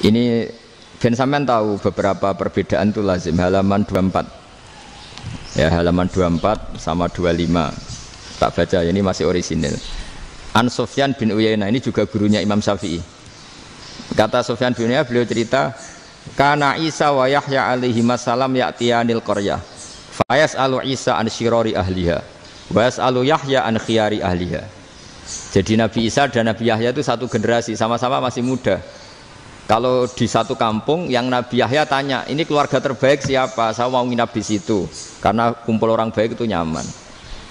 Ini ben sampean tahu beberapa perbedaan itu lazim. Halaman 24. Ya, halaman 24 sama 25. Tak baca, ini masih orisinil. An Sufyan bin Uyainah, ini juga gurunya Imam Syafi'i. Kata Sufyan bin Uyainah, beliau cerita, kana Isa wa Yahya alaihi salam ya'tiyanil qaryah. Fa yas'alu Isa an syirari ahliha wa yas'alu Yahya an khiyari ahliha. Jadi Nabi Isa dan Nabi Yahya itu satu generasi, sama-sama masih muda. Kalau di satu kampung yang Nabi Yahya tanya, ini keluarga terbaik siapa? Saya mau nginap di situ karena kumpul orang baik itu nyaman.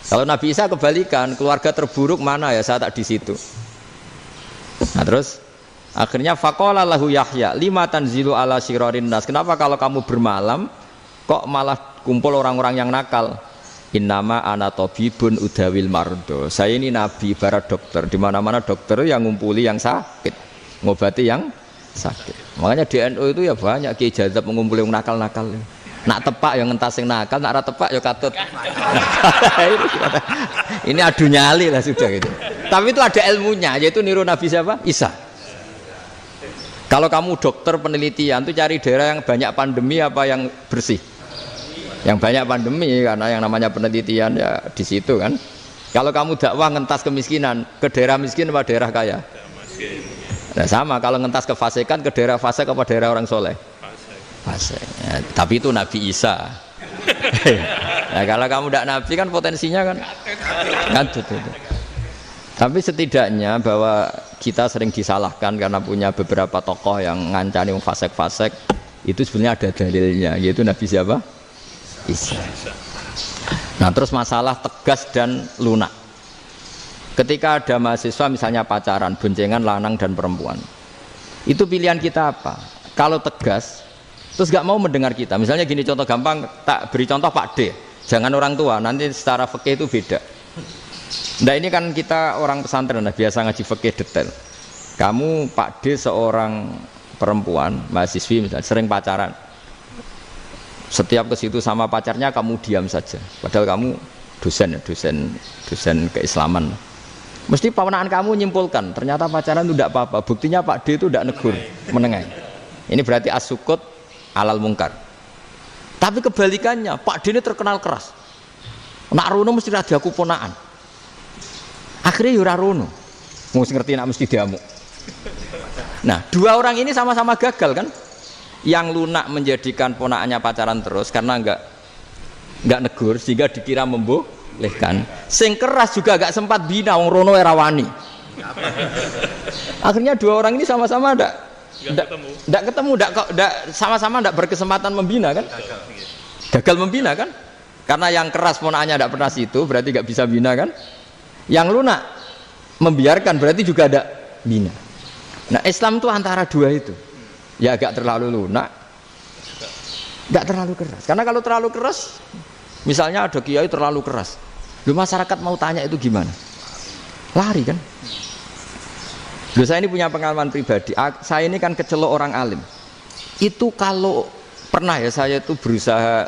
Kalau Nabi Isa kebalikan, keluarga terburuk mana ya? Saya tak di situ. Nah terus akhirnya faqala lahu Yahya, lima tanzilu ala syirarin nas. Kenapa kalau kamu bermalam kok malah kumpul orang-orang yang nakal? Innama ana tabibun udawil mardo. Saya ini nabi ibarat dokter. Di mana-mana dokter yang ngumpuli yang sakit, ngobati yang sakit. Makanya di NU itu ya banyak Kiai Jazab mengumpuli yang nakal-nakal. Nak tepak yang ngentas yang nakal, nak ra tepak ya katut. Ini adu nyali lah sudah gitu. Tapi itu ada ilmunya, yaitu niru Nabi siapa? Isa. Kalau kamu dokter penelitian itu cari daerah yang banyak pandemi apa yang bersih? Yang banyak pandemi, karena yang namanya penelitian ya di situ kan. Kalau kamu dakwah ngentas kemiskinan, ke daerah miskin apa daerah kaya? Nah sama, kalau ngentas kefasikan, ke daerah fasik apa daerah orang soleh? Fasik. Ya, tapi itu Nabi Isa. Nah kalau kamu tidak Nabi kan potensinya kan ngadut itu. Tapi setidaknya bahwa kita sering disalahkan karena punya beberapa tokoh yang ngancani fasik-fasik, itu sebenarnya ada dalilnya, yaitu Nabi siapa? Isa. Nah terus masalah tegas dan lunak. Ketika ada mahasiswa misalnya pacaran, boncengan lanang dan perempuan, itu pilihan kita apa? Kalau tegas, terus gak mau mendengar kita. Misalnya gini contoh gampang, tak beri contoh Pak D. Jangan orang tua, nanti secara fikih itu beda. Nah ini kan kita orang pesantren, nah, biasa ngaji fikih detail. Kamu Pak D seorang perempuan, mahasiswi misalnya, sering pacaran. Setiap ke situ sama pacarnya kamu diam saja. Padahal kamu dosen ya, dosen keislaman. Mesti pamanaan kamu nyimpulkan, ternyata pacaran itu tidak apa-apa. Buktinya Pak D itu tidak negur, menengah. Ini berarti as-sukut alal mungkar. Tapi kebalikannya, Pak D ini terkenal keras. Nak rono mesti radaku ponaan. Akhirnya yura rono. Mesti ngerti nak mesti diamuk. Nah, dua orang ini sama-sama gagal kan? Yang lunak menjadikan ponakannya pacaran terus karena enggak negur sehingga dikira membolehkan. Sing keras juga enggak sempat bina wong rono era wani. Akhirnya dua orang ini sama-sama enggak ketemu, sama-sama enggak berkesempatan membina kan? Gagal membina kan? Karena yang keras ponakannya enggak pernah situ, berarti enggak bisa bina kan? Yang lunak membiarkan berarti juga ada bina. Nah, Islam itu antara dua itu. Ya agak terlalu lunak, enggak terlalu keras. Karena kalau terlalu keras, misalnya ada kiai terlalu keras, lu masyarakat mau tanya itu gimana? Lari kan? Lu saya ini punya pengalaman pribadi. Saya ini kan kecelok orang alim. Itu kalau pernah ya saya itu berusaha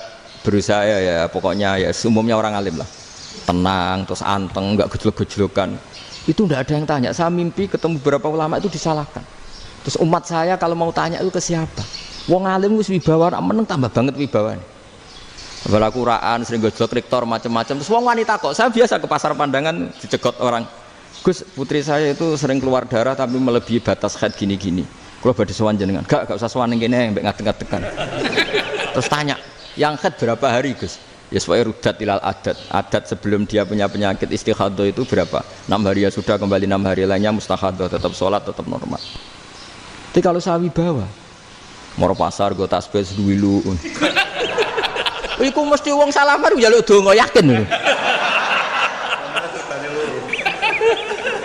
ya pokoknya ya umumnya orang alim lah. Tenang, terus anteng, enggak gejlok-gejlokan. Itu enggak ada yang tanya. Saya mimpi ketemu beberapa ulama itu disalahkan. Terus umat saya kalau mau tanya itu ke siapa? Wong alim wis wibawa, meneng tambah banget wibawane. Bala Quran sering gojlok rektor macam-macam. Terus wong wanita kok, saya biasa ke pasar pandangan dicegot orang. Gus, putri saya itu sering keluar darah tapi melebihi batas haid gini-gini. Kalau badhe sowan jenengan, gak usah sowan ning kene mbek ngadeg-ngadegan. Terus tanya, yang haid berapa hari, Gus? Ya supaya rudat ilal adat sebelum dia punya penyakit istihadah itu berapa? 6 hari ya sudah, kembali 6 hari lainnya mustahadah, tetap sholat, tetap normal. Tapi kalau saya wibawa, moro pasar gue tasbih seduwilu. Iku mesti wong salaman njaluk donga yakin.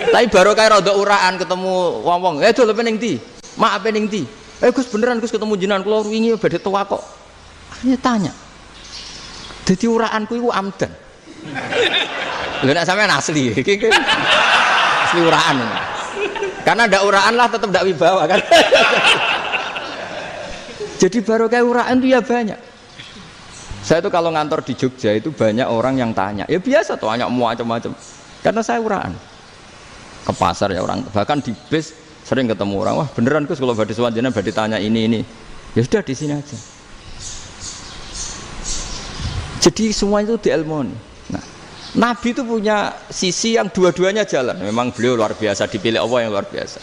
Tapi baru kayak rada uraan ketemu wong-wong, dol pening ndi? Mak pening ndi? Gus beneran Gus ketemu jenengan kula wingi badhe tuwa kok. Akhirnya tanya. Dadi uraanku iku amdan. Lha nek sampean asli, iki asli uraan. Karena ndak uraan lah tetap ndak wibawa kan. Jadi baru kayak uraan itu ya banyak. Saya itu kalau ngantor di Jogja itu banyak orang yang tanya. Ya biasa tuh, banyak macam-macam. Karena saya uraan. Ke pasar ya orang, bahkan di bis Sering ketemu orang, wah beneran Gus kalau badhe sowan jenengan badhe tanya ini. Ya sudah di sini aja. Jadi semua itu diilmoni. Nah, Nabi itu punya sisi yang dua-duanya jalan. Memang beliau luar biasa, dipilih Allah yang luar biasa.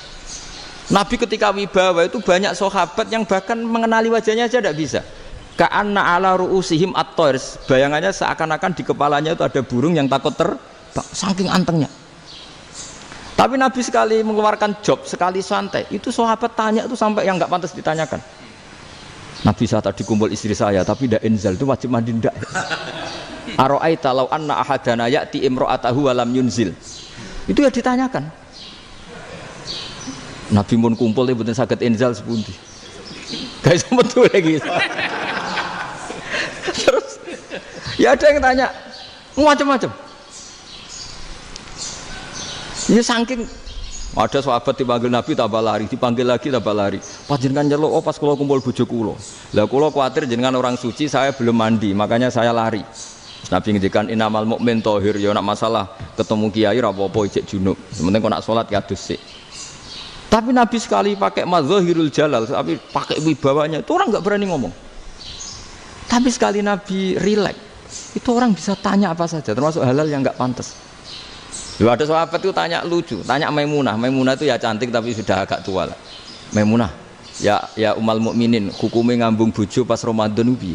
Nabi ketika wibawa itu banyak sahabat yang bahkan mengenali wajahnya aja tidak bisa. Ka'anna ala ru'usihim at-tayr. Bayangannya seakan-akan di kepalanya itu ada burung yang takut terbang, saking antengnya. Tapi Nabi sekali mengeluarkan job, sekali santai, itu sahabat tanya itu sampai yang nggak pantas ditanyakan. Nabi saya tadi kumpul istri saya, tapi tidak inzal, itu wajib mandi ndak. Aro'aita law anna ahadana ya'ti imro'atahu walam yunzil. Itu ya ditanyakan. Nabi pun kumpul itu betul sakit inzal sepundi. Guys betul lagi. Terus ya ada yang tanya macam-macam. Ya saking ada sahabat dipanggil Nabi tambah lari, dipanggil lagi tambah lari. Panjenengan nyeluk, oh pas kula kumpul bojo kula. Lah kula kuwatir jenengan orang suci, saya belum mandi, makanya saya lari. Nabi ngendikan innamal mukmin thahir, ya nak masalah ketemu kiai ra apa-apa ijek junub. Sementing kok nak salat ya dhisik. Tapi Nabi sekali pakai madzahirul jalal, tapi pakai wibawanya, itu orang enggak berani ngomong. Tapi sekali Nabi rileks, itu orang bisa tanya apa saja, termasuk halal yang enggak pantas. Loh, ada sahabat itu tanya lucu, tanya Maimunah. Maimunah itu ya cantik tapi sudah agak tua lah. Maimunah, ya umal mukminin, hukumnya ngambung bojo pas Ramadan piye?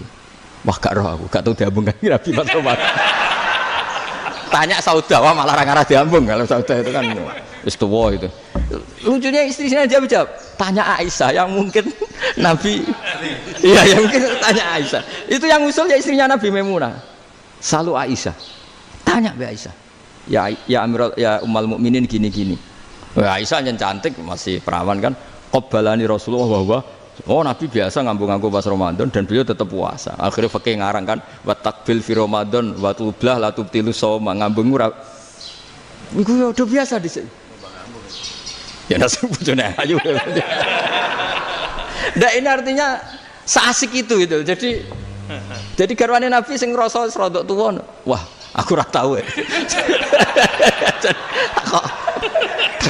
Wah gak roh aku, gak tahu diambung kan Nabi pas Ramadan. Tanya Saudah, wah malah orang-orang diambung kalau Saudah itu kan wis tuwa itu. Lucunya istrinya jawab, tanya Aisyah yang mungkin Nabi, iya yang mungkin tanya Aisyah. Itu yang usul ya istrinya Nabi Maimunah. Selalu Aisyah, tanya be Aisyah. Ya Amirul ya umal mukminin gini-gini. Aisyah yang cantik masih perawan kan. Qabbalani Rasulullah bahwa oh Nabi biasa ngambung-ngambung pas Ramadan dan beliau tetap puasa. Akhirnya fakih ngarang kan wa takbil fi Ramadan wa tublah la tubtilu shauma ngambung ora. Iku ya udah biasa dhisik. Ya nasib bojone ayu. Nah ini artinya seasik itu. Jadi garwane Nabi sing ngrasa rodok tuwa. Wah, aku ora tahu ya.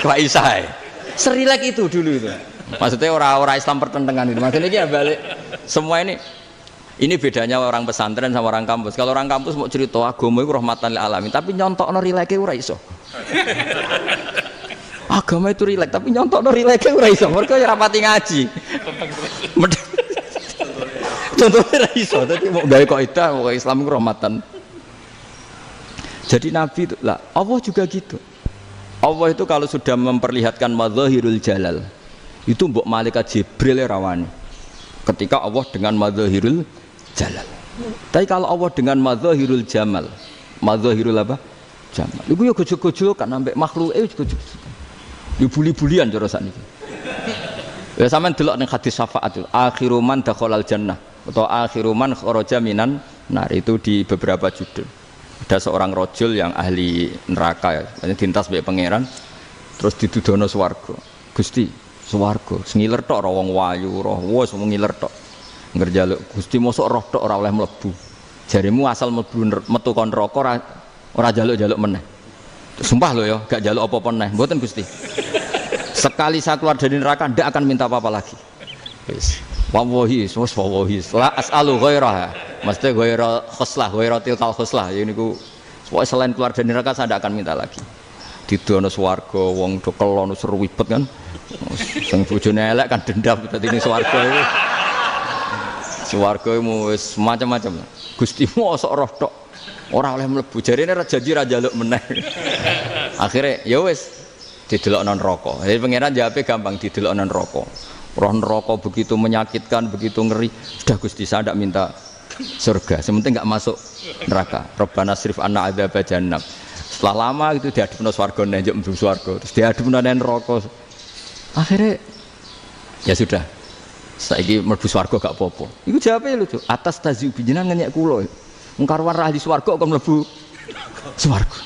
Kok Aisyah. Serilek itu dulu itu. Maksudnya orang-orang Islam pertentangan itu. Maksudnya ini ya balik semua ini bedanya orang pesantren sama orang kampus. Kalau orang kampus mau cerita agama itu rahmatan lil alamin, tapi nyontokno rileke ora iso. Agama itu rilek, tapi nyontokno rileke ora iso. Mergo ora rapati ngaji. Contohnya ora iso, dadi mau gawe kaidah Islam itu rahmatan. Jadi Nabi itu lah, Allah juga gitu. Allah itu kalau sudah memperlihatkan madzahirul jalal, itu mbok malaikat Jibril rawani. Ketika Allah dengan madzahirul jalal. Tapi kalau Allah dengan madzahirul jamal, madzahirul apa? Jamal. Iku ya gojok-gojok kan ambek makhluke gojok. Ya buli-bulian cara sakniki. Ya sampean delok ning hadis syafaat itu, akhiru man dakhalal jannah atau akhiru man kharaja minan nar, itu di beberapa judul. Ada seorang rojul yang ahli neraka ya, dintas mbek pangeran terus didudono swarga. Gusti, swarga sengiler tok wong wayu roh wis ngiler tok. Ngerjaluk Gusti mosok roh tok ora oleh mlebu. Jarimu asal mlebu metu kon neraka ora jaluk-jaluk meneh. Sumpah lho ya, gak jaluk apa-apa meneh. Mboten Gusti. Sekali saya keluar dari neraka ndak akan minta apa-apa lagi. Wis. Wallahi, wallahi. La as'alu ghairaha. Mesti ghaira khoslah, ghaira tilkal khoslah. Ya niku selain keluar dari neraka saya ndak akan minta lagi. Didono swarga wong do kelon seruwibet kan. Sing bojone elek kan dendam dadi ning swarga iku. Swarga wis macam-macam. Gusti mosok roh tok ora oleh mlebu. Jarine janji ra njaluk meneh. Akhire ya wis didelokno neraka. Jadi pangeran jawabe gampang, didelokno neraka. Roh neraka begitu menyakitkan, begitu ngeri. Sudah Gusti saya tidak minta surga, sementing nggak masuk neraka. Rabbana srif anna adzab jahannam. Setelah lama itu diadepno swarga njuk mlebu swarga, terus diadepno nang neraka. Akhirnya ya sudah. Saiki mlebu swarga gak apa-apa. Iku jawabe lucu. Atas taziu bijinan ngenyek kula. Wong karuan ra di swarga kok mlebu swarga.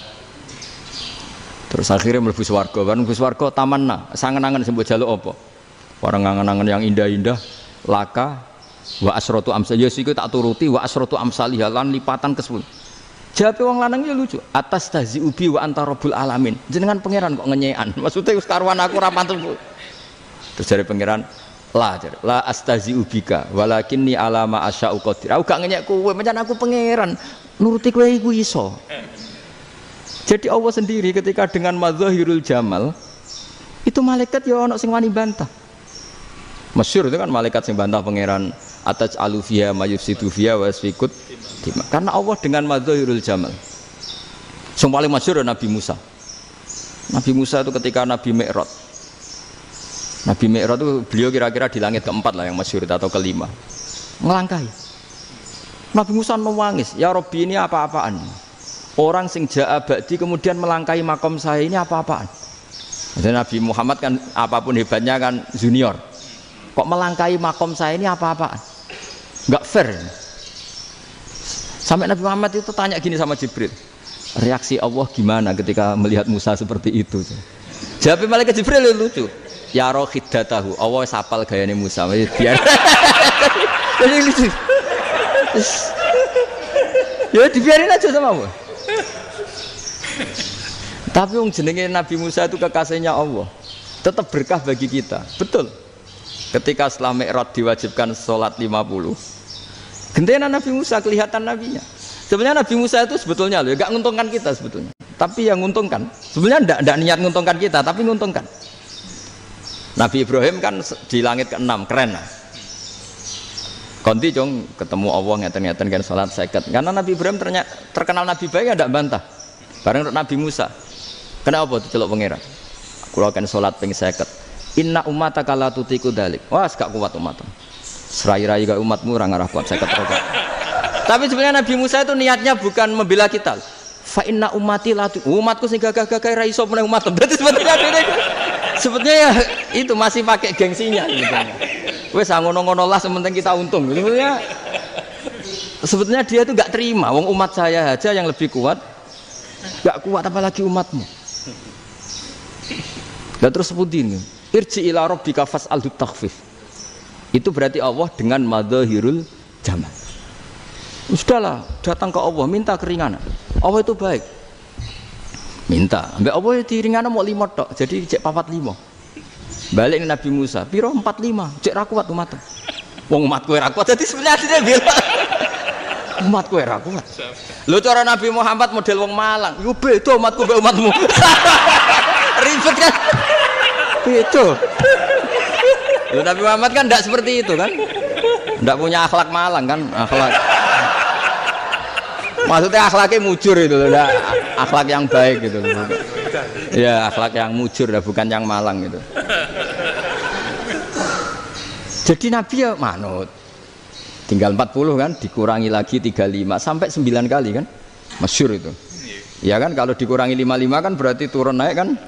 Terus akhirnya mlebu swarga, kan mlebu swarga tamanna, sangen-angen sembo jaluk apa? Orang ngangen-angen yang indah-indah, laka wa asratu amsal ya siku tak turuti wa asratu amsalih lan lipatan ke-10. Jawabe wong lanang ya lucu. Atas tazi ubi wa anta rabbul alamin. Jenengan pangeran kok ngenyekan. Maksudnya wis karuan aku ora pantes. Terus dari pangeran la astazi'u bika walakinni ala ma asya'u qadir. Aku gak ngenyek kowe, pancen aku pangeran. Nuruti kowe iku iso. Jadi Allah sendiri ketika dengan madzahirul jamal itu malaikat ya ono sing wani bantah. Masyhur itu kan malaikat sing bantah pangeran ataj alufiya mayufsidu fiya wasfikut. Karena Allah dengan madzahirul jamal. Yang paling masyhur Nabi Musa. Nabi Musa itu ketika Nabi Mi'raj. Nabi Mi'raj itu beliau kira-kira di langit keempat lah yang masyhur atau kelima. Ngelangkahi. Nabi Musa menangis, ya Rabbi ini apa-apaan? Orang sing ja'a ba'di kemudian melangkahi makom saya ini apa-apaan? Jadi Nabi Muhammad kan apapun hebatnya kan junior. Kok melangkahi makom saya ini apa-apaan? Enggak fair. Sampai Nabi Muhammad itu tanya gini sama Jibril. Reaksi Allah gimana ketika melihat Musa seperti itu? Jawab malaikat Jibril lucu. Ya roh hiddatahu. Allah sapal gayane Musa. Biar. Jadi lucu. Ya dibiarin aja sama Allah. Tapi yang jenenge Nabi Musa itu kekasihnya Allah. Tetap berkah bagi kita. Betul. Ketika setelah Mi'raj diwajibkan sholat 50. Gentenan Nabi Musa kelihatan nabinya. Sebenarnya Nabi Musa itu sebetulnya loh, gak nguntungkan kita sebetulnya. Tapi yang nguntungkan, sebenarnya tidak niat nguntungkan kita, tapi nguntungkan. Nabi Ibrahim kan di langit ke-6, keren lah. Konti jong ketemu Allah ngeten-ngeten kan sholat 50. Karena Nabi Ibrahim terkenal Nabi baik, tidak bantah. Bareng Nabi Musa, kenapa diceluk pangeran? Kalau kan sholat ping 50. Inna ummataka la tutiku dalik. Wah, gak kuat umatmu. Serai-rai gak umatmu ora ngarah kuat 50 rakaat. Tapi sebenarnya Nabi Musa itu niatnya bukan membela kita. Fa inna ummati la umatku sing gagah-gagah ra iso meneh umat. Berarti sebetulnya ya itu masih pakai gengsinya gitu. Wes ngono-ngono lah sementing kita untung. Sebetulnya dia itu enggak terima wong umat saya aja yang lebih kuat. Enggak kuat apalagi umatmu. Dan terus sebutin irji ila rabbika fas'alhu takhfif. Itu berarti Allah dengan madzahirul jamal. Sudahlah, datang ke Allah, minta keringanan. Allah itu baik. Minta, ambek Allah itu ringanan mau 5 tok, jadi cek 45. Balik ke Nabi Musa, piro 45, cek ra kuat umat. Wong umatku ra kuat, jadi sebenarnya dia bilang umatku ra kuat. Lho cara Nabi Muhammad model wong Malang, yo beda umatku mbek umatmu. Ribet kan? Beda. Lho Nabi Muhammad kan enggak seperti itu kan? Enggak punya akhlak Malang kan, akhlak. Maksudnya akhlaknya mujur itu loh, akhlak yang baik gitu loh. Ya akhlak yang mujur, bukan yang Malang gitu. Jadi Nabi ya manut. Tinggal 40 kan, dikurangi lagi 35 sampai 9 kali kan, masyhur itu. Ya kan kalau dikurangi 55 kan berarti turun naik kan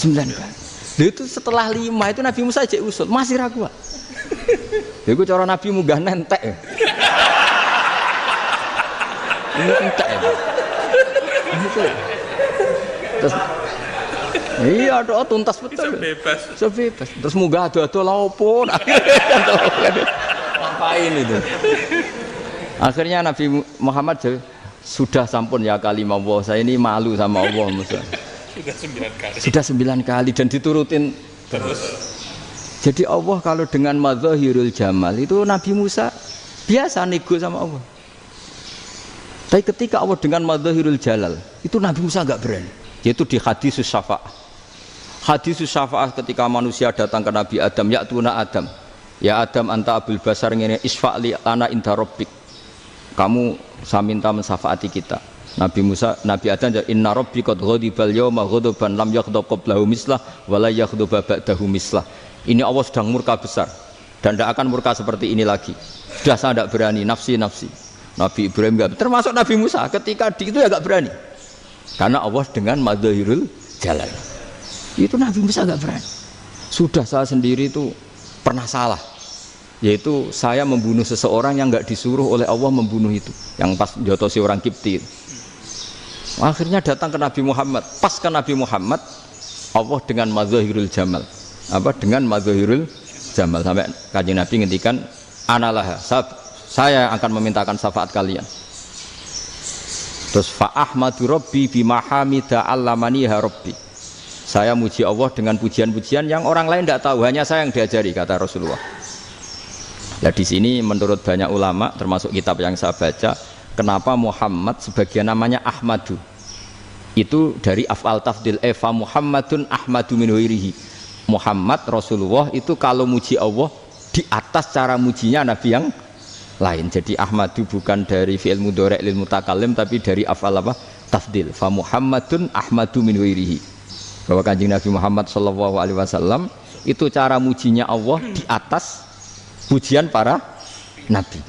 9 kali. Itu setelah 5 itu Nabi Musa aja usul, masih ragu. Itu cara Nabi munggah nentek. Ini entek ya. Terus iya doa tuntas betul. Sebebas. Terus munggah ado-ado lha opo? Ngapain itu? Akhirnya Nabi Muhammad sudah sampun ya kalimah Allah, saya ini malu sama Allah Musa. Sudah 9 kali dan diturutin terus. Jadi Allah kalau dengan madzahirul jamal itu Nabi Musa biasa nego sama Allah. Tapi ketika Allah dengan madzahirul jalal itu Nabi Musa enggak berani. Yaitu di hadisus syafa'ah. Hadisus syafa'ah ketika manusia datang ke Nabi Adam, ya'tuna Adam. Ya Adam anta abul basar ngene isfa'li lana inda rabbik. Kamu saya minta mensafaati kita. Nabi Musa, Nabi Adam inna rabbi qad ghadibal yawma ghadaban lam yaghdab qablahu mislah wa la yaghdab ba'dahu mislah. Ini Allah sedang murka besar dan tidak akan murka seperti ini lagi. Sudah saya tidak berani, nafsi. Nabi Ibrahim enggak, termasuk Nabi Musa ketika itu ya enggak berani. Karena Allah dengan madzahirul jalal. Itu Nabi Musa enggak berani. Sudah saya sendiri itu pernah salah. Yaitu saya membunuh seseorang yang enggak disuruh oleh Allah membunuh itu. Yang pas jotosi orang Kipti. Akhirnya datang ke Nabi Muhammad. Pas ke Nabi Muhammad Allah dengan madzahirul jamal. Dengan madzahirul jamal sampai Kanjeng Nabi ngendikan analah saya akan memintakan syafaat kalian. Terus fa ahmadu rabbi bima hamida allamaniha rabbi. Saya muji Allah dengan pujian-pujian yang orang lain tidak tahu, hanya saya yang diajari, kata Rasulullah. Nah di sini menurut banyak ulama, termasuk kitab yang saya baca, kenapa Muhammad sebagian namanya Ahmadu? Itu dari af'al tafdil, fa Muhammadun Ahmadu min ghairihi. Muhammad Rasulullah itu kalau muji Allah di atas cara mujinya Nabi yang lain. Jadi Ahmadu bukan dari fi'il mudhari' lil mutakallim, tapi dari af'al apa? Tafdil. Fa Muhammadun Ahmadu min ghairihi. Bahwa Kanjeng Nabi Muhammad sallallahu alaihi wasallam itu cara mujinya Allah di atas pujian para nabi.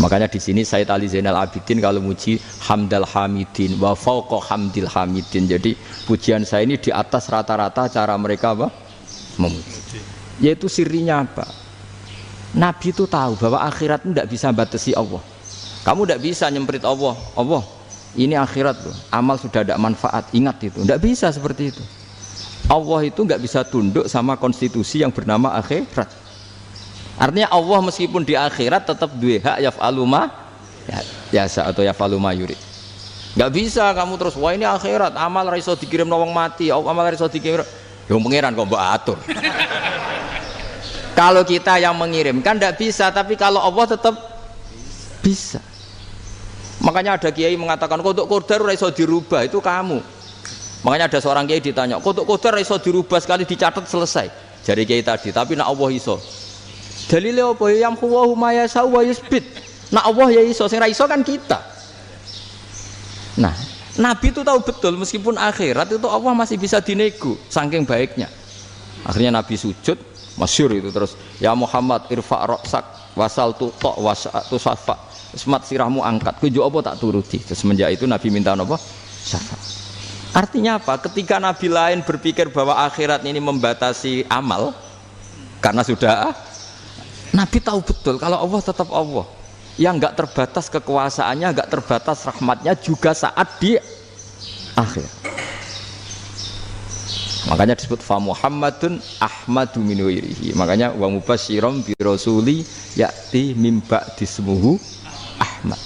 Makanya di sini Sayyid Ali Zainal Abidin kalau muji hamdal hamidin wa fauqa hamdil hamidin. Jadi pujian saya ini di atas rata-rata cara mereka apa? Memuji. Yaitu sirinya apa? Nabi itu tahu bahwa akhirat itu tidak bisa batasi Allah. Kamu tidak bisa nyemprit Allah. Allah, ini akhirat loh. Amal sudah tidak manfaat. Ingat itu. Tidak bisa seperti itu. Allah itu nggak bisa tunduk sama konstitusi yang bernama akhirat. Artinya Allah meskipun di akhirat tetap duwe hak yaf'alu ma yasa atau yaf'alu ma yurid. Nggak bisa kamu terus wah ini akhirat, amal ra iso dikirim wong mati, amal ra iso dikirim. Ya pangeran kok mbok atur. Kalau kita yang mengirimkan nggak bisa, tapi kalau Allah tetap bisa. Makanya ada kiai mengatakan kodok qadar ora iso dirubah, itu kamu. Makanya ada seorang kiai ditanya, kodok qadar ora iso dirubah sekali dicatat selesai. Jari kiai tadi, tapi nak Allah iso. Dalile apa ya yamhuwa ma yasha wa yusbit. Nak Allah ya iso, sing ra iso kan kita. Nah, Nabi itu tahu betul meskipun akhirat itu Allah masih bisa dinego saking baiknya. Akhirnya Nabi sujud, masyhur itu terus, ya Muhammad irfa' ra'sak wasal tuqa wasatu safa. Semat sirahmu angkat, kujo apa tak turuti. Terus semenjak itu Nabi minta apa? Syafa. Artinya apa? Ketika Nabi lain berpikir bahwa akhirat ini membatasi amal karena sudah Nabi tahu betul kalau Allah tetap Allah yang enggak terbatas kekuasaannya, enggak terbatas rahmatnya juga saat di akhir. Makanya disebut fa Muhammadun Ahmadu min ghairihi. Makanya wa mubasysyiran bi rasuli ya'ti mim ba'di ismuhu Ahmad.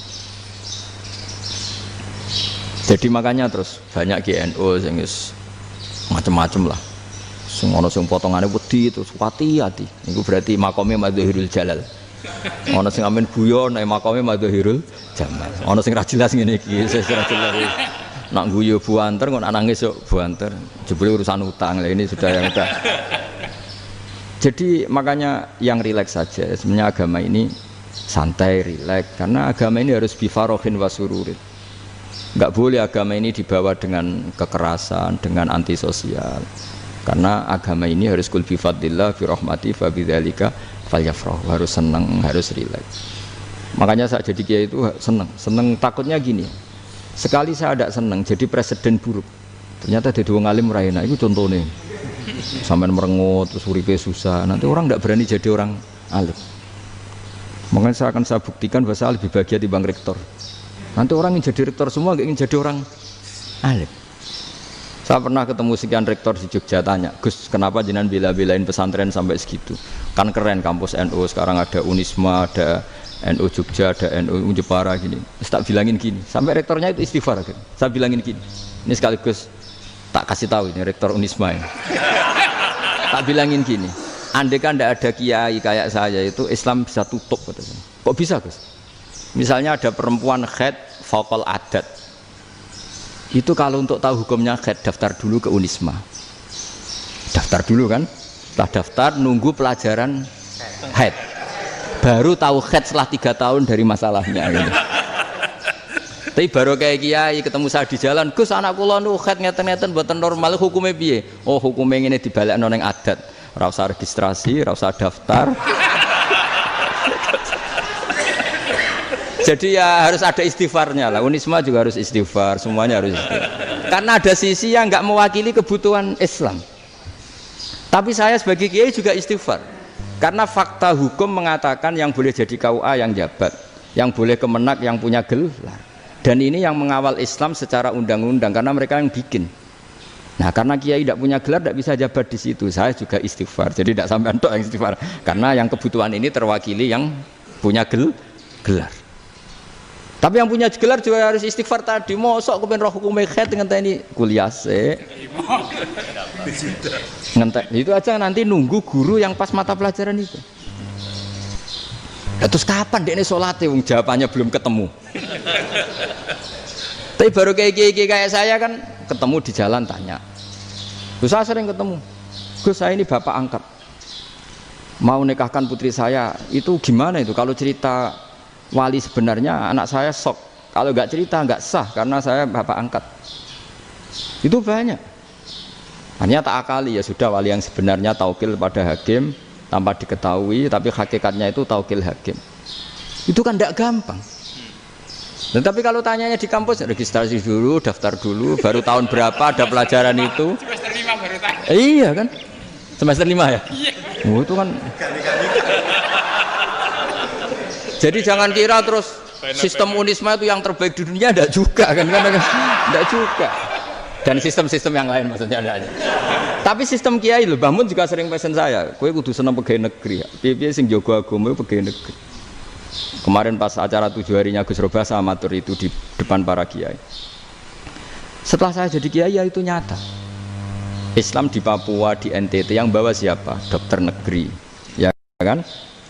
Jadi makanya terus banyak GNO sing macam-macam lah. Ono sing potongane wedi terus hati-hati. Niku berarti makome Madzahirul Jalal. Ono sing amen guyon nek makome Madzahirul Jamal. Ono sing ra jelas ngene iki, sing ra jelas. Nak guyu buanter kok nak nangis yo buanter. Jebule urusan utang. Lah ini sudah yang udah. Jadi makanya yang rileks saja. Sebenarnya agama ini santai, rileks karena agama ini harus bifarohin wasururin. Enggak boleh agama ini dibawa dengan kekerasan, dengan antisosial. Karena agama ini harus kul bi fadlillah bi rahmati fa bidzalika falyafrahu, harus senang, harus rileks. Makanya saya jadi kiai itu senang takutnya gini. Sekali saya tidak senang jadi presiden buruk. Ternyata jadi wong alim ra enak, itu contohnya. Sampean merengut terus uripe susah, nanti orang tidak berani jadi orang alim. Makanya saya buktikan bahwa saya lebih bahagia dibanding rektor. Nanti orang yang jadi rektor semua ingin jadi orang alim. Saya pernah ketemu sekian rektor di Jogja, tanya, Gus, kenapa jenengan bela-belain pesantren sampai segitu? Kan keren kampus NU, sekarang ada Unisma, ada NU Jogja, ada NU Jepara gini. Terus tak bilangin gini, sampai rektornya itu istighfar. Kan? Saya bilangin gini, ini sekaligus tak kasih tahu ini rektor Unisma ini. Tak bilangin gini, andai kan tidak ada kiai kayak saya itu Islam bisa tutup. Kok bisa Gus? Misalnya ada perempuan haid faqal adat. Itu kalau untuk tahu hukumnya haid daftar dulu ke Unisma. Daftar dulu kan? Setelah daftar nunggu pelajaran haid. Baru tahu haid setelah 3 tahun dari masalahnya gitu. Tapi baru kayak kiai ketemu saya di jalan, Gus anak kula nu haid ngeten-ngeten mboten normal hukumnya piye? Oh hukumnya ngene dibalekno ning adat. Ora usah registrasi, ora usah daftar. Jadi ya harus ada istighfarnya lah. Unisma juga harus istighfar, semuanya harus istighfar. Karena ada sisi yang nggak mewakili kebutuhan Islam. Tapi saya sebagai kiai juga istighfar. Karena fakta hukum mengatakan yang boleh jadi KUA yang jabat, yang boleh kemenak yang punya gelar. Dan ini yang mengawal Islam secara undang-undang karena mereka yang bikin. Nah karena kiai tidak punya gelar tidak bisa jabat di situ. Saya juga istighfar. Jadi tidak sampai untuk yang istighfar. Karena yang kebutuhan ini terwakili yang punya gelar. Tapi yang punya gelar juga harus istighfar tadi. Mosok kepen roh hukum khed dengan ini kuliah sih. Ngentek itu aja nanti nunggu guru yang pas mata pelajaran itu. Ya, terus kapan dia ini sholatnya? Jawabannya belum ketemu. Tapi baru kayak saya kan ketemu di jalan tanya. Terus saya sering ketemu. Gus, saya ini bapak angkat. Mau nikahkan putri saya, itu gimana itu? Kalau cerita wali sebenarnya anak saya sok. Kalau nggak cerita nggak sah karena saya bapak angkat. Itu banyak. Hanya tak akali ya sudah wali yang sebenarnya taukil pada hakim tanpa diketahui, tapi hakikatnya itu taukil hakim. Itu kan tidak gampang. Dan tapi kalau tanyanya di kampus registrasi dulu, daftar dulu, baru tahun berapa ada pelajaran itu? Semester 5 baru tanya. Iya kan? Semester 5 ya? Iya. Oh, itu kan. Jadi jangan kira terus sistem Unisma itu yang terbaik di dunia, tidak juga kan? Tidak juga. Dan sistem-sistem yang lain maksudnya ada. Tapi sistem kiai loh, Mbah Mun juga sering pesen saya, kowe kudu seneng pegawai negeri. Piye-piye sing jaga agama pegawai negeri. Kemarin pas acara 7 harinya Gus Roba sama matur itu di depan para kiai. Setelah saya jadi kiai ya itu nyata. Islam di Papua, di NTT yang bawa siapa? Dokter negeri, ya kan?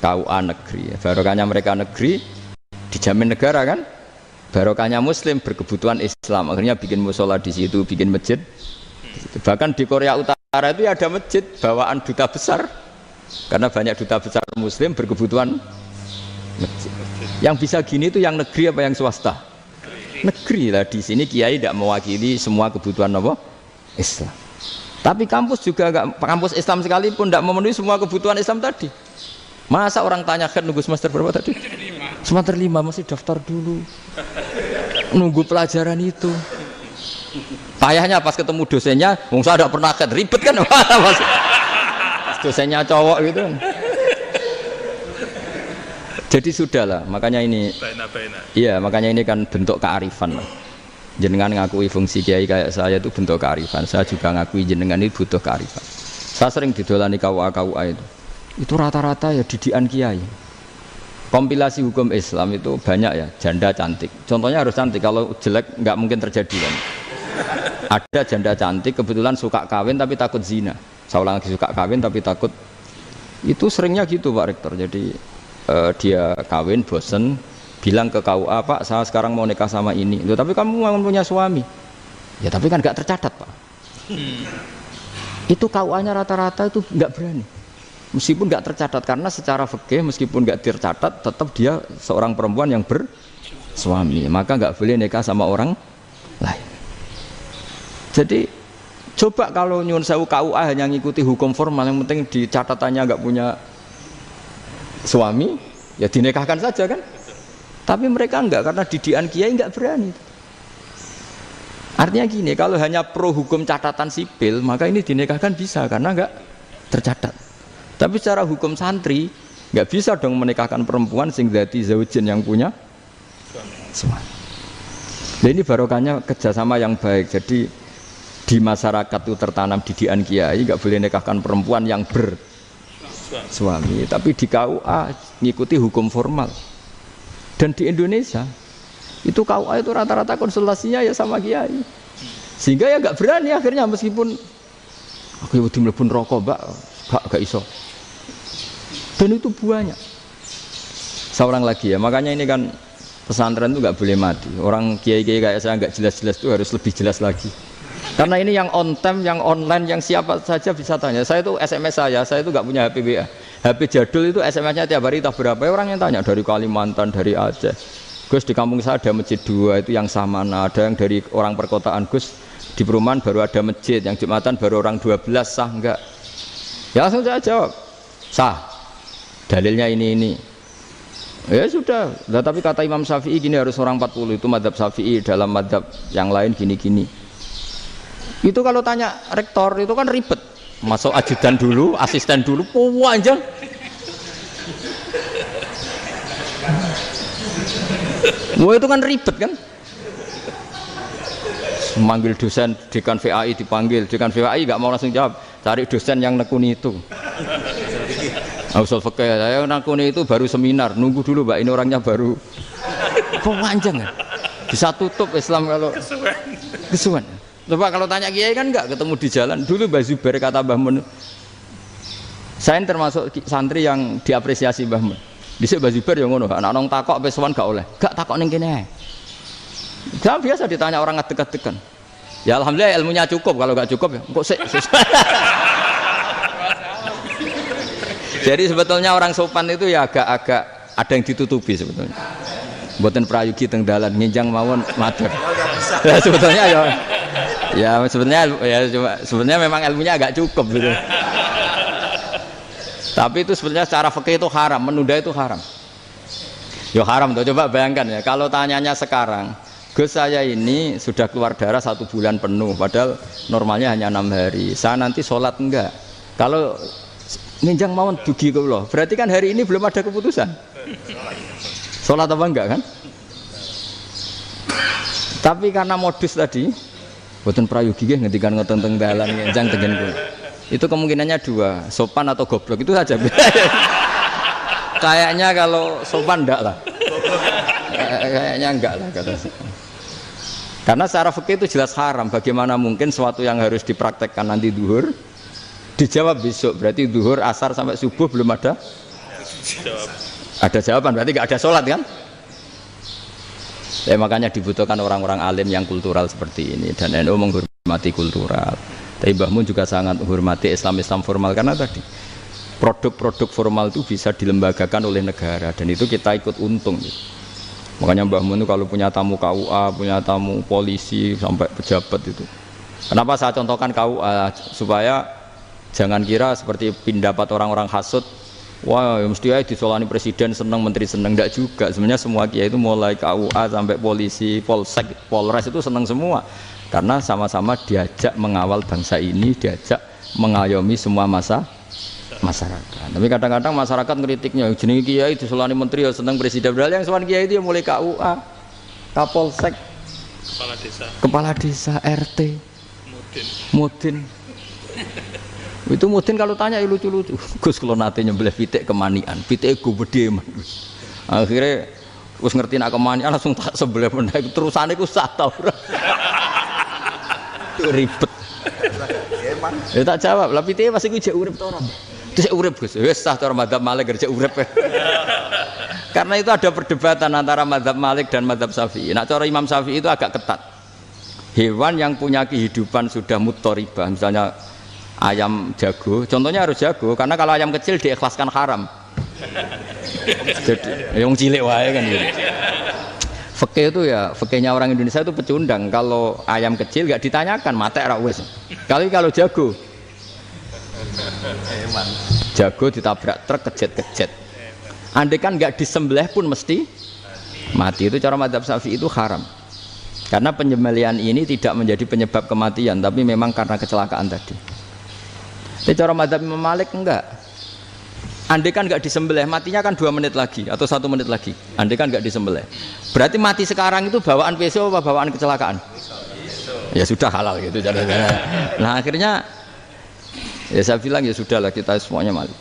KUA negeri. Barokahnya mereka negeri dijamin negara kan? Barokahnya Muslim berkebutuhan Islam. Akhirnya bikin musola di situ, bikin masjid. Bahkan di Korea Utara itu ya ada masjid bawaan duta besar. Karena banyak duta besar Muslim berkebutuhan masjid. Yang bisa gini itu yang negeri apa yang swasta? Negeri lah. Di sini kiai tidak mewakili semua kebutuhan apa? Islam. Tapi kampus juga enggak, kampus Islam sekalipun tidak memenuhi semua kebutuhan Islam tadi. Masa orang tanya kan nunggu semester berapa tadi? Semester 5 masih daftar dulu. Nunggu pelajaran itu. Payahnya pas ketemu dosennya, wong saya tidak pernah ribet kan? Pas dosennya cowok gitu. Jadi sudahlah, makanya ini. Iya, makanya ini kan bentuk kearifan. Jenengan ngakui fungsi kiai kayak saya itu bentuk kearifan. Saya juga ngakui jenengan ini butuh kearifan. Saya sering didolani KUA itu. Itu rata-rata ya didikan kiai. Kompilasi hukum Islam itu banyak ya, janda cantik. Contohnya harus cantik, kalau jelek nggak mungkin terjadi kan. Ada janda cantik kebetulan suka kawin tapi takut zina. Saya ulang lagi, suka kawin tapi takut. Itu seringnya gitu Pak Rektor. Jadi dia kawin bosen, bilang ke KUA, Pak saya sekarang mau nikah sama ini. Loh, tapi kamu mau punya suami. Ya tapi kan nggak tercatat Pak. Itu KUA-nya rata-rata itu nggak berani. Meskipun nggak tercatat karena secara fikih meskipun nggak tercatat tetap dia seorang perempuan yang bersuami, maka nggak boleh nikah sama orang lain. Jadi coba kalau nyun sewu KUA hanya ngikuti hukum formal, yang penting di catatannya nggak punya suami, ya dinikahkan saja kan. Tapi mereka enggak, karena didikan kiai enggak berani. Artinya gini, kalau hanya pro hukum catatan sipil, maka ini dinikahkan bisa karena enggak tercatat. Tapi secara hukum santri enggak bisa dong menikahkan perempuan sing dadi zaujin yang punya suami. Nah, ini barokahnya kerjasama yang baik. Jadi di masyarakat itu tertanam didikan kiai, enggak boleh nikahkan perempuan yang bersuami. Tapi di KUA ngikuti hukum formal. Dan di Indonesia itu KUA itu rata-rata konsultasinya ya sama kiai, sehingga ya nggak berani akhirnya meskipun aku udah mlebu rokok mbak gak iso. Dan itu banyak. Seorang lagi ya, makanya ini kan pesantren itu nggak boleh mati. Orang kiai-kiai kayak saya nggak jelas-jelas itu harus lebih jelas lagi. Karena ini yang on time, yang online, yang siapa saja bisa tanya. Saya itu SMS saya itu nggak punya HP WA. HP jadul itu SMS-nya tiap hari tak berapa, orang yang tanya dari Kalimantan, dari Aceh. Gus di kampung saya ada masjid 2 itu yang sama, ada yang dari orang perkotaan. Gus di perumahan baru ada masjid, yang Jumatan baru orang 12, sah enggak? Ya langsung saya jawab, sah. Dalilnya ini. Ya sudah, nah, tapi kata Imam Syafi'i gini harus orang 40, itu madzhab Syafi'i, dalam madzhab yang lain gini-gini. Itu kalau tanya rektor itu kan ribet. Masuk ajudan dulu, asisten dulu, panjang. Wah itu kan ribet kan? Memanggil dosen, dekan VAI dipanggil, dekan VAI nggak mau langsung jawab, cari dosen yang nekuni itu. Usul fikih, saya nekuni itu baru seminar, nunggu dulu mbak, ini orangnya baru Panjang kan? Bisa tutup Islam kalau kesuwen. Coba kalau tanya kiai kan enggak ketemu di jalan. Dulu Mbah Zubair kata Mbah Mun. Saya termasuk santri yang diapresiasi Mbah Mun. Dhisik Mbah Zubair ya ngono, anak nong takok wis sowan gak oleh. Gak takok ning kene ae. Jangan biasa ditanya orang ngadeg-adegan. Ya alhamdulillah ilmunya cukup, kalau gak cukup ya kok sik. Jadi sebetulnya orang sopan itu ya agak-agak ada yang ditutupi sebetulnya. Mboten prayogi teng dalan nginjang mawon matur. Ya sebetulnya sebenarnya memang ilmunya agak cukup gitu. Tapi itu sebenarnya secara fikih itu haram, menunda itu haram. Ya haram tuh, coba bayangkan ya, kalau tanyanya sekarang, Gus saya ini sudah keluar darah 1 bulan penuh, padahal normalnya hanya 6 hari. Saya nanti sholat enggak? Kalau nginjang mawon dugi kula, berarti kan hari ini belum ada keputusan. Sholat apa enggak kan? Tapi karena modus tadi, boten prayogi nggih ngendikan ngoten teng dalan nginjang tengen kula. Itu kemungkinannya 2, sopan atau goblok, itu saja. Kayaknya kalau sopan enggak lah. Kayaknya enggak lah kata saya. Karena secara fikih itu jelas haram. Bagaimana mungkin sesuatu yang harus dipraktekkan nanti duhur dijawab besok, berarti duhur, asar sampai subuh belum ada jawaban, berarti enggak ada sholat kan? Ya, makanya dibutuhkan orang-orang alim yang kultural seperti ini, dan NU menghormati kultural. Tapi Mbah Mun juga sangat menghormati Islam formal, karena tadi produk-produk formal itu bisa dilembagakan oleh negara, dan itu kita ikut untung. Makanya Mbah Mun itu kalau punya tamu KUA, punya tamu polisi sampai pejabat itu. Kenapa saya contohkan KUA? Supaya jangan kira seperti pendapat orang-orang hasud, wah ya mesti aja disolani presiden seneng, menteri seneng. Enggak juga. Sebenarnya semua kiai itu mulai KUA sampai polisi, polsek, polres itu seneng semua. Karena sama-sama diajak mengawal bangsa ini, diajak mengayomi semua masyarakat. Tapi kadang-kadang masyarakat ngeritiknya, jenenge kiai disolani menteri ya seneng presiden. Padahal yang sowan kiai itu ya mulai KUA, Kapolsek, kepala desa, RT, mudin. Itu mudin kalau tanya ya lucu-lucu. Gus kalau nate nyembelih pitik kemanian, pitike go gede man. Akhirnya wis ngerti nak kemanian langsung tak sebelah meneh terusane ku sah ta ora. Ribet. Ya tak jawab, lah pitike pasti ku jek urip ta ora? Jek urip Gus. Wis sah cara mazhab Malik jek urip. Karena itu ada perdebatan antara mazhab Malik dan mazhab Syafi'i. Nah cara Imam Syafi'i itu agak ketat. Hewan yang punya kehidupan sudah mutharibah, misalnya ayam jago, contohnya harus jago, karena kalau ayam kecil diikhlaskan haram. Jadi yang cilik wae kan gitu. Fikih itu ya, fikihnya orang Indonesia itu pecundang. Kalau ayam kecil nggak ditanyakan, matek ra wis. Kalau jago, jago ditabrak truk kejet-kejet. Andai kan nggak disembelih pun mesti mati. Itu cara mazhab Syafi'i itu haram. Karena penyembelihan ini tidak menjadi penyebab kematian, tapi memang karena kecelakaan tadi. Tapi cara mazhab Imam Malik enggak. Andai kan enggak disembelih, matinya kan 2 menit lagi atau 1 menit lagi. Andai kan enggak disembelih, berarti mati sekarang itu bawaan peso apa bawaan kecelakaan? Ya sudah halal gitu caranya. Nah akhirnya ya saya bilang ya sudahlah kita semuanya mati.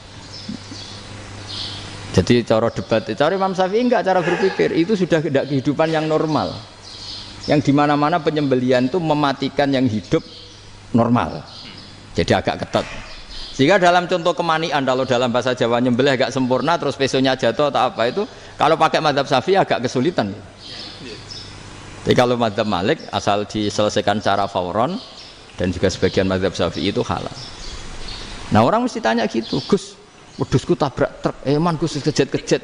Jadi cara debat, cara Imam Syafi'i enggak, cara berpikir itu sudah tidak kehidupan yang normal. Yang dimana-mana penyembelihan itu mematikan yang hidup normal. Jadi agak ketat. Jika dalam contoh kemanian, kalau dalam bahasa Jawa nyembelih agak sempurna terus pesonya jatuh atau apa itu, kalau pakai mazhab Syafi'i agak kesulitan. Jadi kalau mazhab Malik asal diselesaikan secara fauron, dan juga sebagian mazhab Syafi'i itu halal. Nah orang mesti tanya gitu, Gus, wedhusku tabrak truk, man Gus kejet-kejet.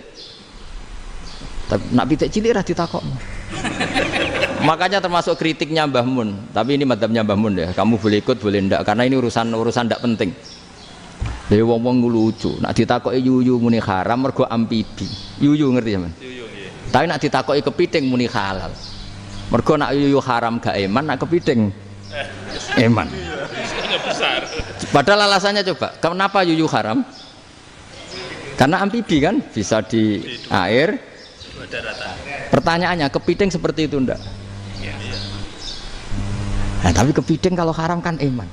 Tapi nak pitik cilik ra ditakokno. Makanya termasuk kritiknya Mbah Mun, tapi ini madzhabnya Mbah Mun ya. Kamu boleh ikut boleh ndak, karena ini urusan ndak penting. Dewe wong-wong lucu, nak ditakoki yuyu muni haram mergo amfibi. Yuyu ngerti sampean? Yuyu nggih. Tapi nak ditakoki kepiting muni halal. Mergo nak yuyu haram gak eman, nak kepiting eman. Besar. Padahal alasannya coba, kenapa yuyu haram? Karena amfibi kan, bisa di air. Pertanyaannya, kepiting seperti itu ndak? Nah, tapi kepiting kalau haram kan eman.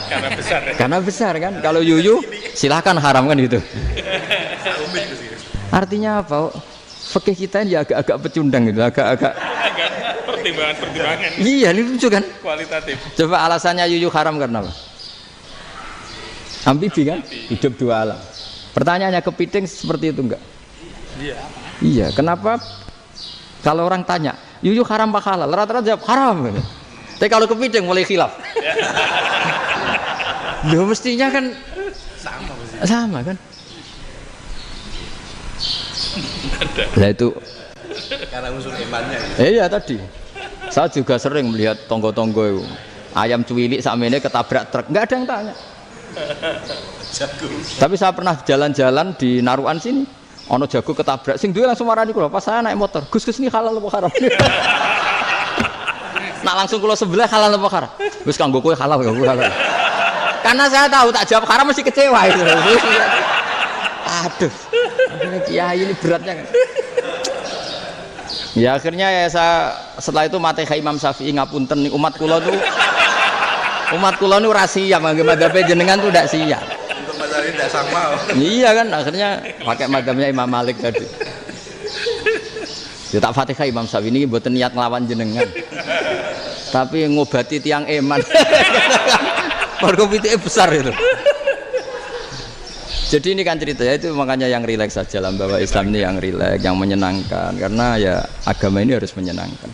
Karena besar. Ya? Karena besar kan. Kalau yuyu silahkan haram kan gitu. Artinya apa? Fikih kita ini agak-agak pecundang gitu, agak-agak pertimbangan. Iya, ini lucu kan? Kualitatif. Coba alasannya yuyu haram karena apa? Amfibi kan? Hidup dua alam. Pertanyaannya kepiting seperti itu enggak? Iya. Iya, kenapa kalau orang tanya, yuyu haram apa halal? Rata-rata jawab haram. Tapi kalau kepiting mulai khilaf. Loh mestinya kan sama kan? Nah itu Karena unsur imannya. Iya tadi. Saya juga sering melihat tonggo-tonggo itu. Ayam cuwilik sakmene ketabrak truk, enggak ada yang tanya. Jago. Tapi saya pernah jalan-jalan di Naruan sini. Ono jago ketabrak, sing duwe langsung marani kula. Pas saya naik motor, Gus ini halal apa haram? Nak langsung kula sebelah halal apa haram? Gus kanggo kowe halal ya halal. Karena saya tahu tak jawab haram mesti kecewa itu. Aduh. Ini kiai ini beratnya kan. Ya akhirnya ya saya setelah itu Fatihah Imam Syafi'i ngapunten nih umat kula nu rahasia mangke madzhab jenengan tuh ndak siap. Untuk madzhab ini ndak sama. Iya kan akhirnya pakai madzhabnya Imam Malik tadi. Ya tak Fatihah Imam Syafi'i ini mboten niat nglawan jenengan. Tapi ngobati tiang eman. Mergo pitike besar itu. Jadi ini kan ceritanya itu makanya yang rileks saja lah bahwa Islam ini yang rileks, yang menyenangkan karena ya agama ini harus menyenangkan.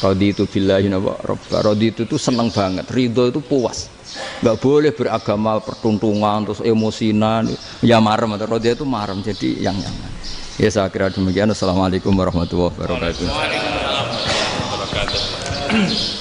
Raditu billahi robba, raditu itu seneng banget, ridho itu puas. Enggak boleh beragama pertuntungan terus emosinan, ya marem atau raditu itu marem jadi yang nyaman. Ya saya kira demikian. Assalamualaikum warahmatullahi wabarakatuh. Waalaikumsalam warahmatullahi wabarakatuh.